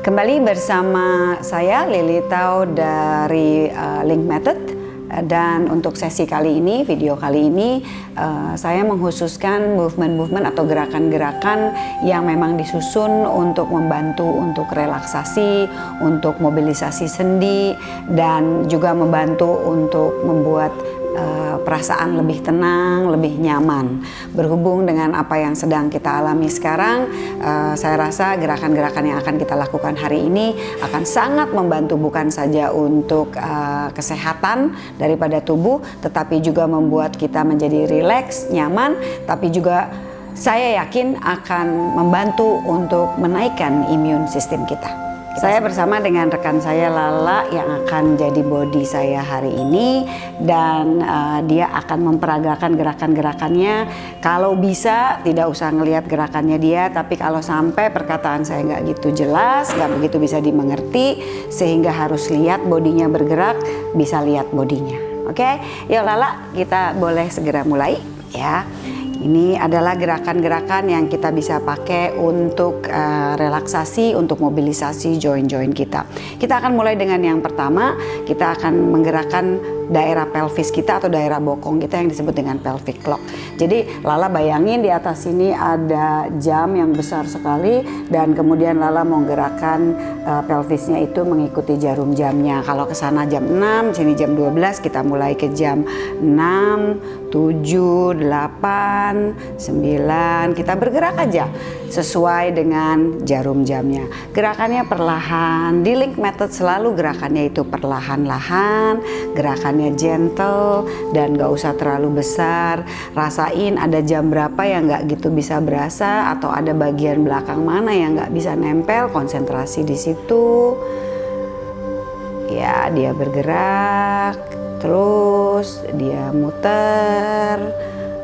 Kembali bersama saya Lily Tao dari Link Method, dan untuk sesi kali ini, video kali ini, saya mengkhususkan movement-movement atau gerakan-gerakan yang memang disusun untuk membantu untuk relaksasi, untuk mobilisasi sendi, dan juga membantu untuk membuat perasaan lebih tenang, lebih nyaman. Berhubung dengan apa yang sedang kita alami sekarang, saya rasa gerakan-gerakan yang akan kita lakukan hari ini akan sangat membantu bukan saja untuk kesehatan daripada tubuh, tetapi juga membuat kita menjadi rileks, nyaman, tapi juga saya yakin akan membantu untuk menaikkan imun sistem kita. Saya bersama dengan rekan saya Lala yang akan jadi body saya hari ini, dan dia akan memperagakan gerakan-gerakannya. Kalau bisa tidak usah ngelihat gerakannya dia, tapi kalau sampai perkataan saya nggak gitu jelas, nggak begitu bisa dimengerti, sehingga harus lihat bodinya bergerak, bisa lihat bodinya. Oke, yuk Lala, kita boleh segera mulai ya. Ini adalah gerakan-gerakan yang kita bisa pakai untuk relaksasi, untuk mobilisasi joint-joint kita. Kita akan mulai dengan yang pertama, kita akan menggerakkan daerah pelvis kita atau daerah bokong kita yang disebut dengan pelvic clock. Jadi Lala bayangin di atas sini ada jam yang besar sekali, dan kemudian Lala mau gerakan pelvisnya itu mengikuti jarum jamnya. Kalau ke sana jam 6, sini jam 12, kita mulai ke jam 6, 7, 8, 9. Kita bergerak aja sesuai dengan jarum jamnya. Gerakannya perlahan. Di Link Method selalu gerakannya itu perlahan-lahan, gerakannya gentle dan gak usah terlalu besar. Rasain ada jam berapa yang gak gitu bisa berasa, atau ada bagian belakang mana yang gak bisa nempel, konsentrasi di situ. Ya, dia bergerak, terus dia muter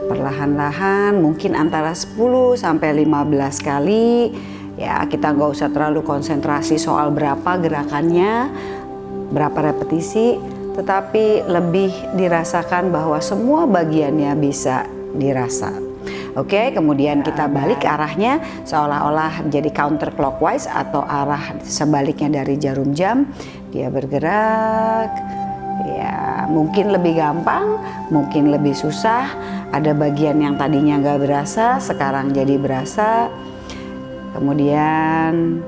perlahan-lahan, mungkin antara 10 sampai 15 kali. Ya, kita nggak usah terlalu konsentrasi soal berapa gerakannya, berapa repetisi, tetapi lebih dirasakan bahwa semua bagiannya bisa dirasa. Oke, kemudian kita balik arahnya seolah-olah jadi counterclockwise atau arah sebaliknya dari jarum jam. Dia bergerak. Ya, mungkin lebih gampang, mungkin lebih susah. Ada bagian yang tadinya nggak berasa, sekarang jadi berasa. Kemudian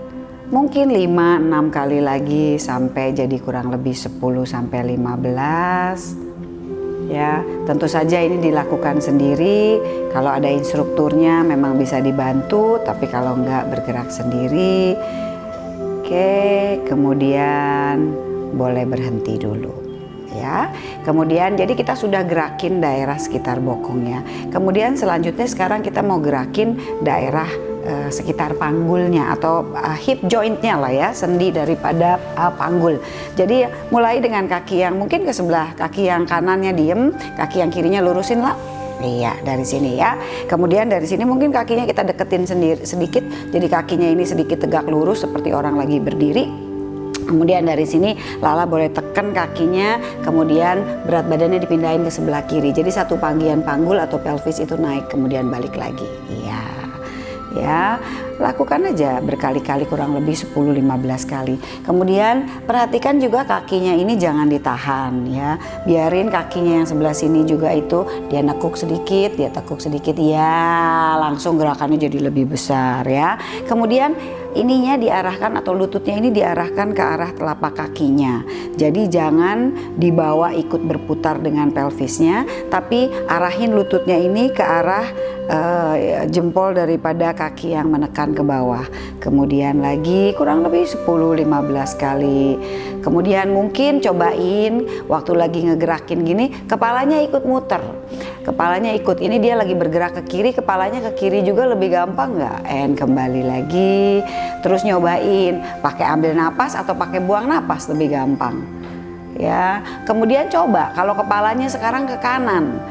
mungkin 5-6 kali lagi sampai jadi kurang lebih 10 sampai 15. Ya, tentu saja ini dilakukan sendiri. Kalau ada instrukturnya memang bisa dibantu, tapi kalau nggak bergerak sendiri. Oke, kemudian boleh berhenti dulu. Ya, kemudian jadi kita sudah gerakin daerah sekitar bokongnya. Kemudian selanjutnya sekarang kita mau gerakin daerah sekitar panggulnya atau hip jointnya lah ya, sendi daripada panggul. Jadi mulai dengan kaki yang mungkin ke sebelah, kaki yang kanannya diem, kaki yang kirinya lurusin lah. Iya, dari sini ya. Kemudian dari sini mungkin kakinya kita deketin sendiri sedikit, jadi kakinya ini sedikit tegak lurus seperti orang lagi berdiri. Kemudian dari sini Lala boleh tekan kakinya, kemudian berat badannya dipindahin ke sebelah kiri. Jadi satu bagian panggul atau pelvis itu naik, kemudian balik lagi. Iya. Ya, lakukan aja berkali-kali, kurang lebih 10-15 kali. Kemudian perhatikan juga kakinya ini jangan ditahan ya. Biarin kakinya yang sebelah sini juga itu dia nekuk sedikit, dia tekuk sedikit. Ya, langsung gerakannya jadi lebih besar ya. Kemudian ininya diarahkan atau lututnya ini diarahkan ke arah telapak kakinya. Jadi jangan dibawa ikut berputar dengan pelvisnya, tapi arahin lututnya ini ke arah jempol daripada kaki yang menekan ke bawah. Kemudian lagi kurang lebih 10-15 kali. Kemudian mungkin cobain waktu lagi ngegerakin gini, kepalanya ikut muter. Kepalanya ikut, ini dia lagi bergerak ke kiri, kepalanya ke kiri juga lebih gampang nggak? And kembali lagi. Terus nyobain pakai ambil napas atau pakai buang napas lebih gampang. Ya, kemudian coba kalau kepalanya sekarang ke kanan,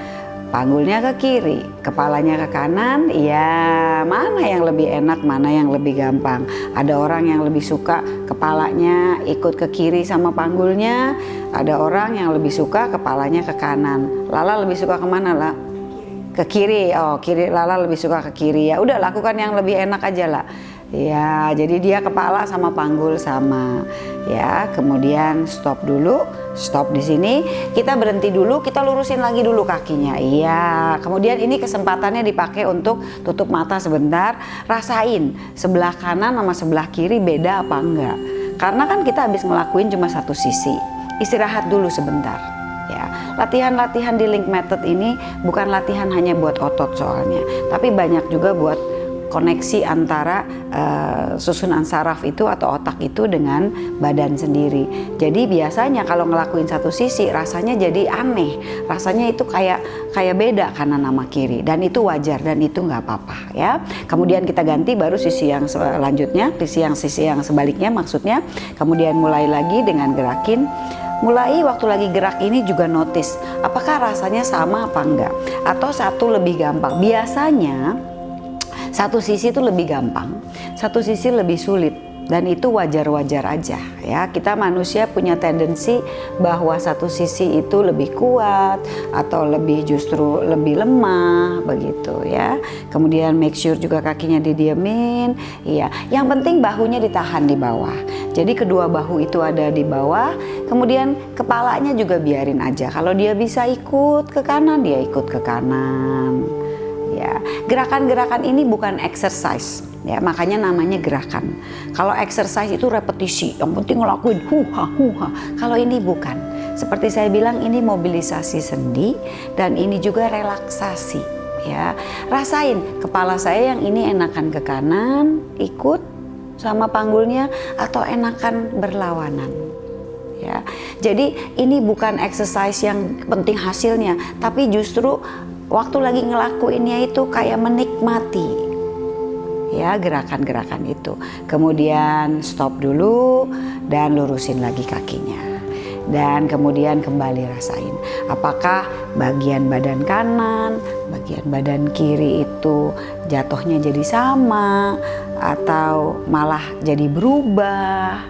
panggulnya ke kiri, kepalanya ke kanan, ya mana yang lebih enak, mana yang lebih gampang. Ada orang yang lebih suka kepalanya ikut ke kiri sama panggulnya, ada orang yang lebih suka kepalanya ke kanan. Lala lebih suka kemana lah? Ke kiri. Oh, kiri. Lala lebih suka ke kiri. Ya udah, lakukan yang lebih enak aja lah. Ya, jadi dia kepala sama panggul sama. Ya, kemudian stop dulu. Stop di sini. Kita berhenti dulu, kita lurusin lagi dulu kakinya. Iya, kemudian ini kesempatannya dipakai untuk tutup mata sebentar. Rasain sebelah kanan sama sebelah kiri beda apa enggak. Karena kan kita habis ngelakuin cuma satu sisi. Istirahat dulu sebentar. Ya, latihan-latihan di Link Method ini bukan latihan hanya buat otot soalnya, tapi banyak juga buat koneksi antara susunan saraf itu atau otak itu dengan badan sendiri. Jadi biasanya kalau ngelakuin satu sisi rasanya jadi aneh, rasanya itu kayak beda kanan sama kiri, dan itu wajar dan itu nggak apa-apa ya. Kemudian kita ganti baru sisi yang selanjutnya, sisi yang sebaliknya maksudnya. Kemudian mulai lagi dengan gerakin. Mulai waktu lagi gerak ini juga notice apakah rasanya sama apa enggak, atau satu lebih gampang. Biasanya satu sisi itu lebih gampang, satu sisi lebih sulit, dan itu wajar-wajar aja ya. Kita manusia punya tendensi bahwa satu sisi itu lebih kuat atau justru lebih lemah begitu ya. Kemudian make sure juga kakinya didiemin. Iya, yang penting bahunya ditahan di bawah. Jadi kedua bahu itu ada di bawah, kemudian kepalanya juga biarin aja. Kalau dia bisa ikut ke kanan, dia ikut ke kanan. Ya, gerakan-gerakan ini bukan exercise ya, makanya namanya gerakan. Kalau exercise itu repetisi, yang penting ngelakuin huha. Kalau ini bukan. Seperti saya bilang, ini mobilisasi sendi dan ini juga relaksasi ya. Rasain kepala saya yang ini enakan ke kanan, ikut sama panggulnya, atau enakan berlawanan. Ya, jadi ini bukan exercise yang penting hasilnya, tapi justru waktu lagi ngelakuinnya itu kayak menikmati ya gerakan-gerakan itu. Kemudian stop dulu dan lurusin lagi kakinya. Dan kemudian kembali rasain apakah bagian badan kanan, bagian badan kiri itu jatuhnya jadi sama atau malah jadi berubah.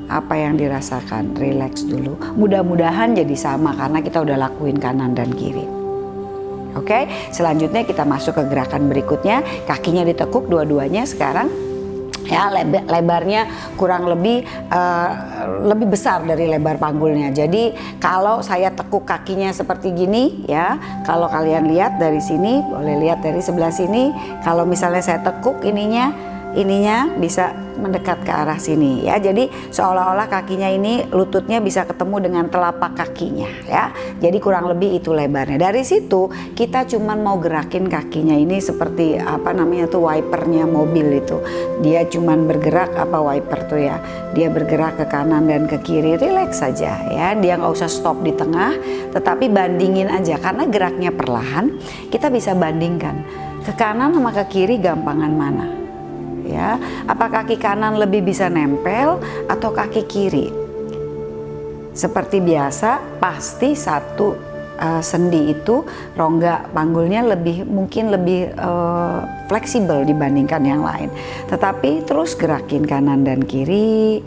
Apa yang dirasakan, relax dulu. Mudah-mudahan jadi sama karena kita udah lakuin kanan dan kiri. Oke, selanjutnya kita masuk ke gerakan berikutnya. Kakinya ditekuk dua-duanya sekarang. Ya, lebarnya kurang lebih besar dari lebar panggulnya. Jadi kalau saya tekuk kakinya seperti gini ya, kalau kalian lihat dari sini, boleh lihat dari sebelah sini. Kalau misalnya saya tekuk ininya bisa mendekat ke arah sini ya. Jadi seolah-olah kakinya ini, lututnya bisa ketemu dengan telapak kakinya ya. Jadi kurang lebih itu lebarnya. Dari situ kita cuman mau gerakin kakinya ini seperti apa namanya tuh, wipernya mobil itu. Dia cuman bergerak wiper tuh ya. Dia bergerak ke kanan dan ke kiri, relax saja ya. Dia nggak usah stop di tengah, tetapi bandingin aja karena geraknya perlahan. Kita bisa bandingkan ke kanan sama ke kiri gampangan mana. Ya, apa kaki kanan lebih bisa nempel atau kaki kiri? Seperti biasa, pasti satu sendi itu rongga panggulnya mungkin lebih fleksibel dibandingkan yang lain. Tetapi terus gerakin kanan dan kiri,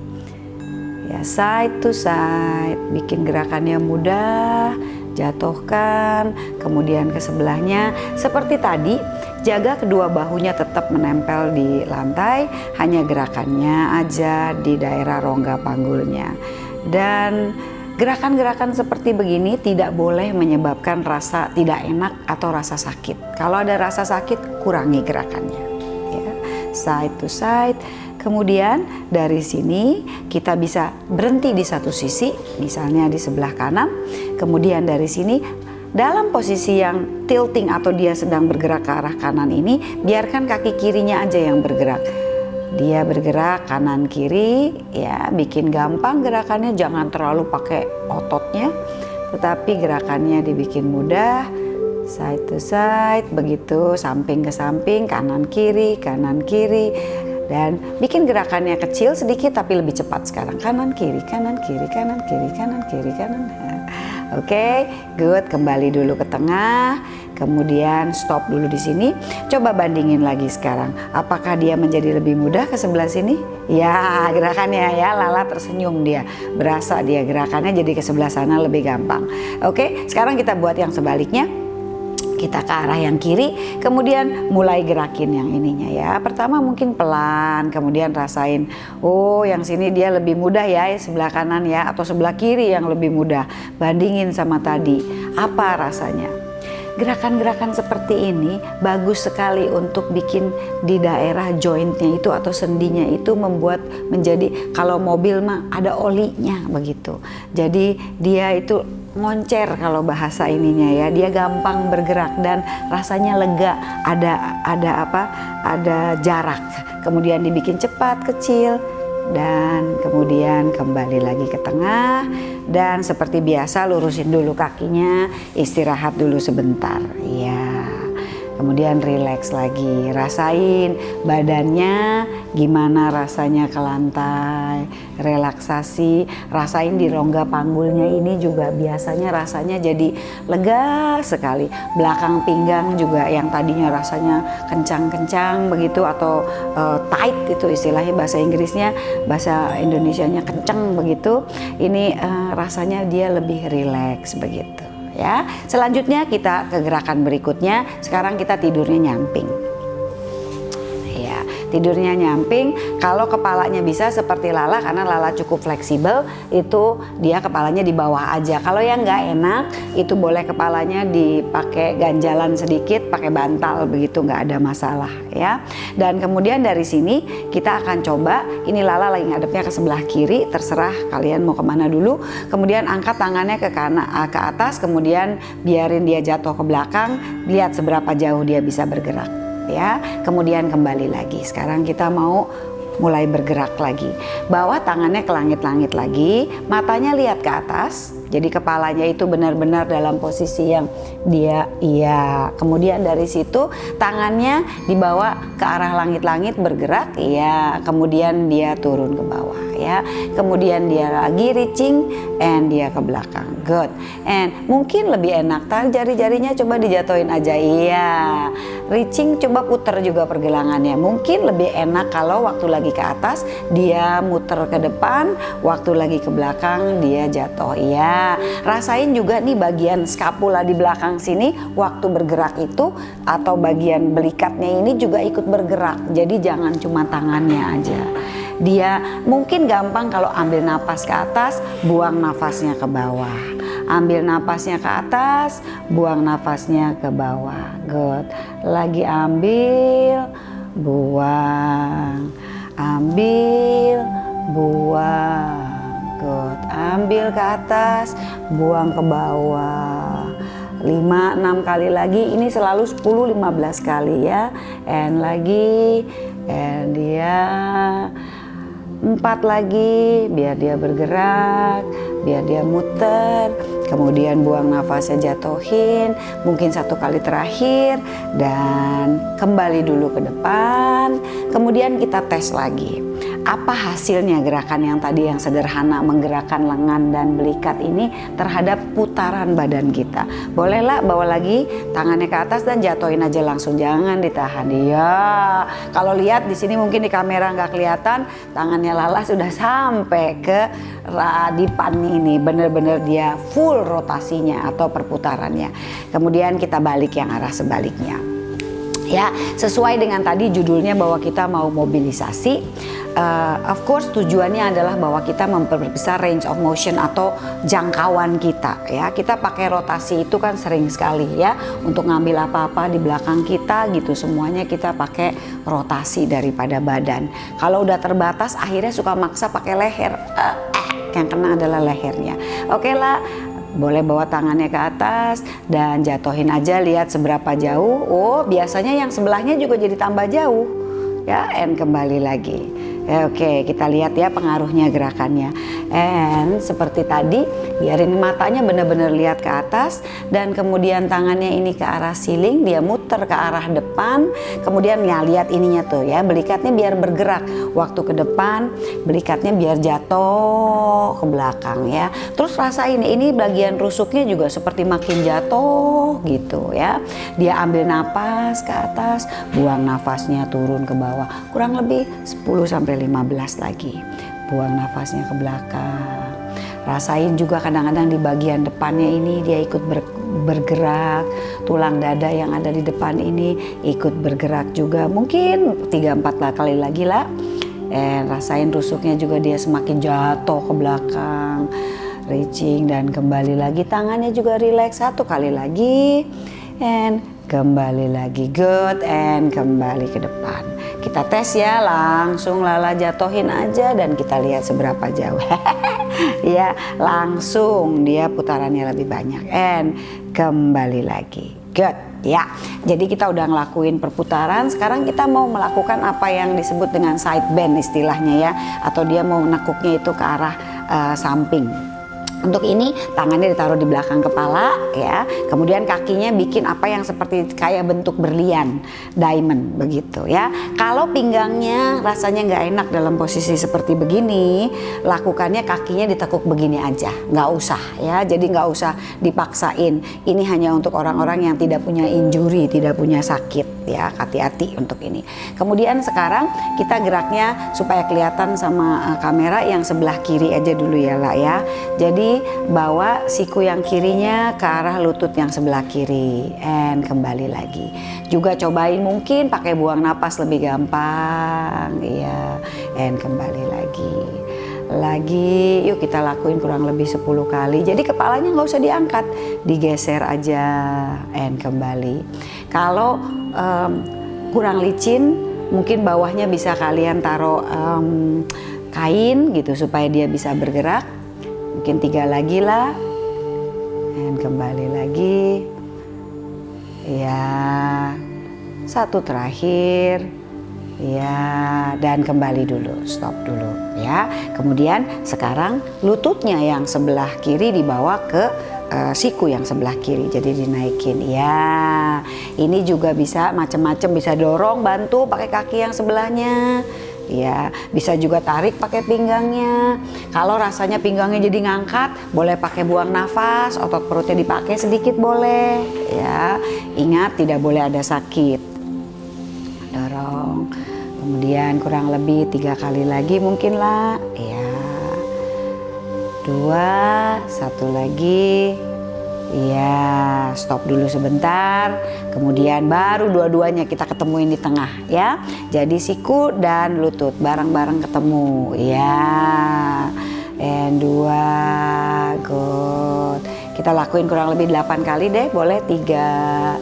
ya side to side, bikin gerakannya mudah. Jatuhkan, kemudian ke sebelahnya. Seperti tadi, jaga kedua bahunya tetap menempel di lantai, hanya gerakannya aja di daerah rongga panggulnya. Dan gerakan-gerakan seperti begini tidak boleh menyebabkan rasa tidak enak atau rasa sakit. Kalau ada rasa sakit, kurangi gerakannya. Ya, side to side. Kemudian dari sini kita bisa berhenti di satu sisi, misalnya di sebelah kanan. Kemudian dari sini dalam posisi yang tilting atau dia sedang bergerak ke arah kanan ini, biarkan kaki kirinya aja yang bergerak. Dia bergerak kanan kiri ya, bikin gampang gerakannya, jangan terlalu pakai ototnya, tetapi gerakannya dibikin mudah. Side to side, begitu, samping ke samping, kanan kiri, dan bikin gerakannya kecil sedikit tapi lebih cepat sekarang. Kanan kiri, kanan kiri, kanan kiri, kanan kiri, kanan. Oke, good. Kembali dulu ke tengah, kemudian stop dulu di sini. Coba bandingin lagi sekarang. Apakah dia menjadi lebih mudah ke sebelah sini? Ya, gerakannya ya, Lala tersenyum dia. Berasa dia gerakannya jadi ke sebelah sana lebih gampang. Oke, sekarang kita buat yang sebaliknya. kita ke arah yang kiri, kemudian mulai gerakin yang ininya ya. Pertama mungkin pelan, kemudian rasain, oh yang sini dia lebih mudah ya, sebelah kanan ya, atau sebelah kiri yang lebih mudah. Bandingin sama tadi, apa rasanya? Gerakan-gerakan seperti ini bagus sekali untuk bikin di daerah jointnya itu atau sendinya itu, membuat menjadi, kalau mobil mah ada olinya begitu. Jadi dia itu ngoncer kalau bahasa ininya ya, dia gampang bergerak dan rasanya lega, ada jarak, kemudian dibikin cepat, kecil, dan kemudian kembali lagi ke tengah, dan seperti biasa lurusin dulu kakinya, istirahat dulu sebentar ya. Kemudian rileks lagi, rasain badannya gimana rasanya ke lantai, relaksasi, rasain di rongga panggulnya ini juga biasanya rasanya jadi lega sekali. Belakang pinggang juga yang tadinya rasanya kencang-kencang begitu atau tight itu istilahnya bahasa Inggrisnya, bahasa Indonesianya kencang begitu. Ini rasanya dia lebih rileks begitu. Ya, selanjutnya kita ke gerakan berikutnya. Sekarang kita tidurnya nyamping. Ya, tidurnya nyamping. Kalau kepalanya bisa seperti Lala, karena Lala cukup fleksibel, itu dia kepalanya di bawah aja. Kalau yang nggak enak, itu boleh kepalanya dipakai ganjalan sedikit, pakai bantal begitu, nggak ada masalah ya. Dan kemudian dari sini kita akan coba, ini Lala lagi ngadepnya ke sebelah kiri, terserah kalian mau kemana dulu. Kemudian angkat tangannya ke kanan, ke atas, kemudian biarin dia jatuh ke belakang, lihat seberapa jauh dia bisa bergerak ya. Kemudian kembali lagi. Sekarang kita mau mulai bergerak lagi. Bawa tangannya ke langit-langit lagi, matanya lihat ke atas. Jadi kepalanya itu benar-benar dalam posisi yang dia iya. Kemudian dari situ tangannya dibawa ke arah langit-langit bergerak iya. Kemudian dia turun ke bawah ya. Kemudian dia lagi reaching and dia ke belakang. Good. And mungkin lebih enak jari-jarinya coba dijatuhin aja iya. Reaching coba puter juga pergelangannya. Mungkin lebih enak kalau waktu lagi ke atas dia muter ke depan, waktu lagi ke belakang dia jatuh iya. Rasain juga nih bagian skapula di belakang sini waktu bergerak itu, atau bagian belikatnya ini juga ikut bergerak. Jadi jangan cuma tangannya aja. Dia mungkin gampang kalau ambil napas ke atas, buang nafasnya ke bawah. Ambil napasnya ke atas, buang nafasnya ke bawah. Good. Lagi ambil, buang. Ambil, buang. Good. Ambil ke atas, buang ke bawah. 5-6 kali lagi, ini selalu 10-15 kali ya. And lagi, and dia 4 lagi, biar dia bergerak, biar dia muter. Kemudian buang nafasnya, jatuhin, mungkin 1 kali terakhir, dan kembali dulu ke depan. Kemudian kita tes lagi. Apa hasilnya gerakan yang tadi yang sederhana menggerakkan lengan dan belikat ini terhadap putaran badan kita. Bolehlah bawa lagi tangannya ke atas dan jatuhin aja langsung, jangan ditahan. Ya, kalau lihat di sini mungkin di kamera nggak kelihatan, tangannya Lala sudah sampai ke radipan ini, bener-bener dia full rotasinya atau perputarannya. Kemudian kita balik yang arah sebaliknya. Ya, sesuai dengan tadi judulnya bahwa kita mau mobilisasi. Of course tujuannya adalah bahwa kita memperbesar range of motion atau jangkauan kita ya. Kita pakai rotasi itu kan sering sekali ya, untuk ngambil apa-apa di belakang kita gitu, semuanya kita pakai rotasi daripada badan. Kalau udah terbatas akhirnya suka maksa pakai leher, yang kena adalah lehernya. Oke lah, boleh bawa tangannya ke atas dan jatuhin aja, lihat seberapa jauh. Oh, biasanya yang sebelahnya juga jadi tambah jauh ya. And kembali lagi. Oke, kita lihat ya pengaruhnya gerakannya. And seperti tadi, biarin matanya benar-benar lihat ke atas, dan kemudian tangannya ini ke arah ceiling, dia muter ke arah depan. Kemudian ya lihat ininya tuh ya, belikatnya biar bergerak waktu ke depan, belikatnya biar jatuh ke belakang ya. Terus rasain ini bagian rusuknya juga seperti makin jatuh gitu ya. Dia ambil napas ke atas, buang nafasnya turun ke bawah. Kurang lebih 10-15 lagi. Buang nafasnya ke belakang. Rasain juga kadang-kadang di bagian depannya ini dia ikut bergerak, tulang dada yang ada di depan ini ikut bergerak juga, mungkin 3-4 kali lagi lah. Rasain rusuknya juga dia semakin jatuh ke belakang, reaching dan kembali lagi, tangannya juga relax 1 kali lagi, and kembali lagi, good, and kembali ke depan. Kita tes ya, langsung Lala jatuhin aja dan kita lihat seberapa jauh. Ya, langsung dia putarannya lebih banyak, and kembali lagi, good. Ya, jadi kita udah ngelakuin perputaran. Sekarang kita mau melakukan apa yang disebut dengan side bend istilahnya ya, atau dia mau nekuknya itu ke arah samping. Untuk ini tangannya ditaruh di belakang kepala ya, kemudian kakinya bikin apa yang seperti kayak bentuk berlian, diamond begitu ya. Kalau pinggangnya rasanya nggak enak dalam posisi seperti begini, lakukannya kakinya ditekuk begini aja, nggak usah ya. Jadi nggak usah dipaksain. Ini hanya untuk orang-orang yang tidak punya injury, tidak punya sakit ya. Hati-hati untuk ini. Kemudian sekarang kita geraknya supaya kelihatan sama kamera yang sebelah kiri aja dulu ya lah ya. Jadi bawa siku yang kirinya ke arah lutut yang sebelah kiri, and kembali lagi. Juga cobain mungkin pakai buang napas lebih gampang ya, and kembali lagi. Yuk kita lakuin kurang lebih 10 kali. Jadi kepalanya nggak usah diangkat, digeser aja, and kembali. Kalau kurang licin, mungkin bawahnya bisa kalian taruh kain gitu supaya dia bisa bergerak. Mungkin 3 lagi lah, dan kembali lagi ya, 1 terakhir ya, dan kembali dulu, stop dulu ya. Kemudian sekarang lututnya yang sebelah kiri dibawa ke siku yang sebelah kiri, jadi dinaikin ya. Ini juga bisa macam-macam, bisa dorong, bantu pakai kaki yang sebelahnya ya, bisa juga tarik pakai pinggangnya. Kalau rasanya pinggangnya jadi ngangkat, boleh pakai buang nafas, otot perutnya dipakai sedikit boleh ya. Ingat tidak boleh ada sakit. Dorong, kemudian kurang lebih 3 kali lagi mungkin lah ya. 2, 1 lagi ya, stop dulu sebentar, kemudian baru dua-duanya kita ketemuin di tengah ya. Jadi siku dan lutut bareng-bareng ketemu ya, and 2, good. Kita lakuin kurang lebih 8 kali deh, boleh 3,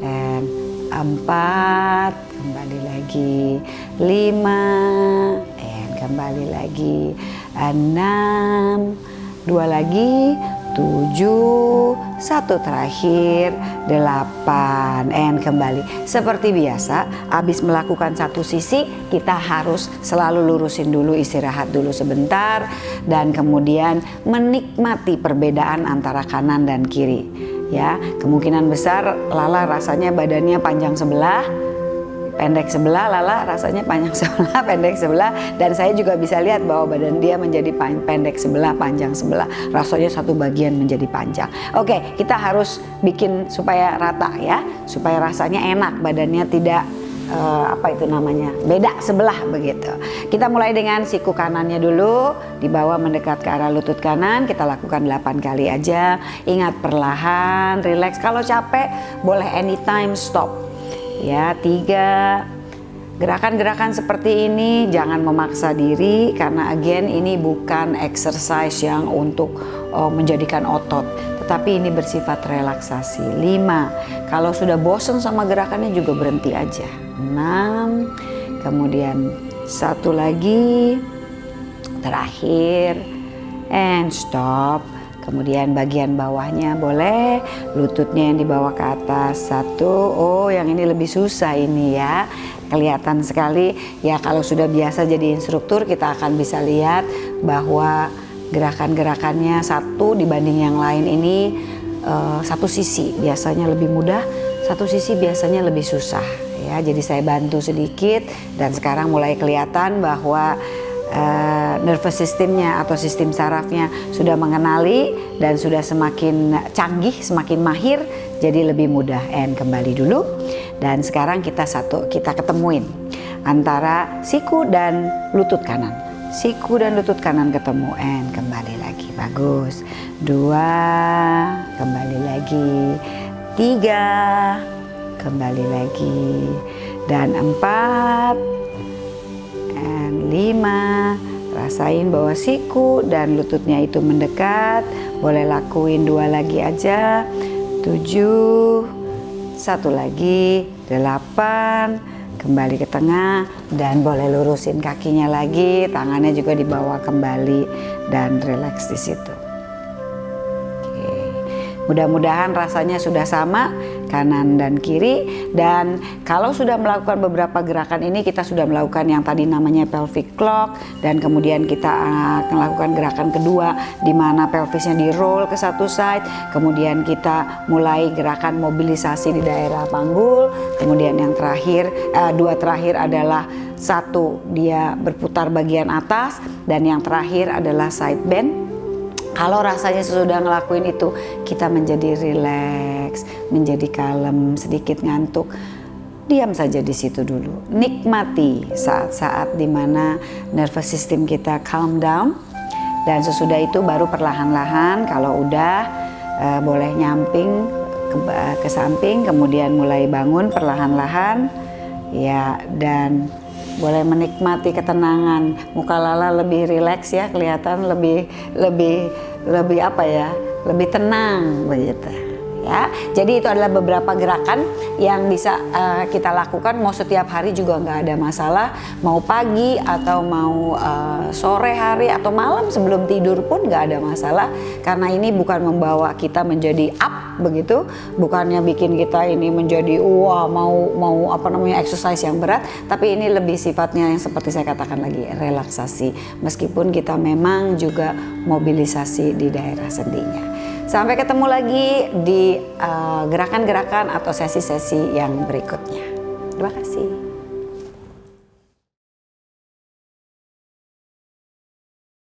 and 4, kembali lagi, 5, and kembali lagi, 6, 2 lagi, 7, 1 terakhir, 8, and kembali. Seperti biasa, habis melakukan satu sisi kita harus selalu lurusin dulu, istirahat dulu sebentar, dan kemudian menikmati perbedaan antara kanan dan kiri ya. Kemungkinan besar Lala rasanya badannya panjang sebelah, pendek sebelah, Lala rasanya panjang sebelah, pendek sebelah, dan saya juga bisa lihat bahwa badan dia menjadi pendek sebelah, panjang sebelah, rasanya satu bagian menjadi panjang. Oke, kita harus bikin supaya rata ya, supaya rasanya enak, badannya tidak apa itu namanya, beda sebelah begitu. Kita mulai dengan siku kanannya dulu, dibawa mendekat ke arah lutut kanan. Kita lakukan 8 kali aja. Ingat perlahan, relax. Kalau capek boleh anytime stop ya. 3, gerakan-gerakan seperti ini jangan memaksa diri, karena again ini bukan exercise yang untuk menjadikan otot, tetapi ini bersifat relaksasi. 5, kalau sudah bosen sama gerakannya juga berhenti aja. 6, kemudian 1 lagi, terakhir, and stop. Kemudian bagian bawahnya boleh, lututnya yang dibawa ke atas. 1, oh yang ini lebih susah ini ya, kelihatan sekali ya. Kalau sudah biasa jadi instruktur, kita akan bisa lihat bahwa gerakan-gerakannya satu dibanding yang lain ini satu sisi biasanya lebih mudah, satu sisi biasanya lebih susah ya. Jadi saya bantu sedikit, dan sekarang mulai kelihatan bahwa nervous systemnya atau sistem sarafnya sudah mengenali dan sudah semakin canggih, semakin mahir, jadi lebih mudah. And kembali dulu, dan sekarang kita ketemuin antara siku dan lutut kanan. siku dan lutut kanan ketemu, and kembali lagi. Bagus. 2, kembali lagi. 3, kembali lagi. Dan 4 and 5. Rasain bahwa siku dan lututnya itu mendekat. Boleh lakuin 2 lagi aja. 7, 1 lagi. 8, kembali ke tengah, dan boleh lurusin kakinya lagi, tangannya juga dibawa kembali dan rileks di situ. Oke. Mudah-mudahan rasanya sudah sama kanan dan kiri, dan kalau sudah melakukan beberapa gerakan ini, kita sudah melakukan yang tadi namanya pelvic clock, dan kemudian kita akan melakukan gerakan kedua di mana pelvisnya di roll ke satu side, kemudian kita mulai gerakan mobilisasi di daerah panggul, kemudian yang terakhir 2 terakhir adalah 1 dia berputar bagian atas, dan yang terakhir adalah side bend. Kalau rasanya sesudah ngelakuin itu kita menjadi rileks, menjadi kalem, sedikit ngantuk, diam saja di situ dulu. Nikmati saat-saat dimana nervous system kita calm down, dan sesudah itu baru perlahan-lahan kalau udah boleh nyamping ke samping, kemudian mulai bangun perlahan-lahan ya, dan boleh menikmati ketenangan. Muka Lala lebih rileks ya, kelihatan lebih apa ya, lebih tenang begitu ya. Jadi itu adalah beberapa gerakan yang bisa kita lakukan mau setiap hari juga nggak ada masalah, mau pagi atau mau sore hari atau malam sebelum tidur pun nggak ada masalah, karena ini bukan membawa kita menjadi up begitu, bukannya bikin kita ini menjadi wah mau apa namanya exercise yang berat, tapi ini lebih sifatnya yang seperti saya katakan lagi, relaksasi, meskipun kita memang juga mobilisasi di daerah sendinya. Sampai ketemu lagi di gerakan-gerakan atau sesi-sesi yang berikutnya. Terima kasih.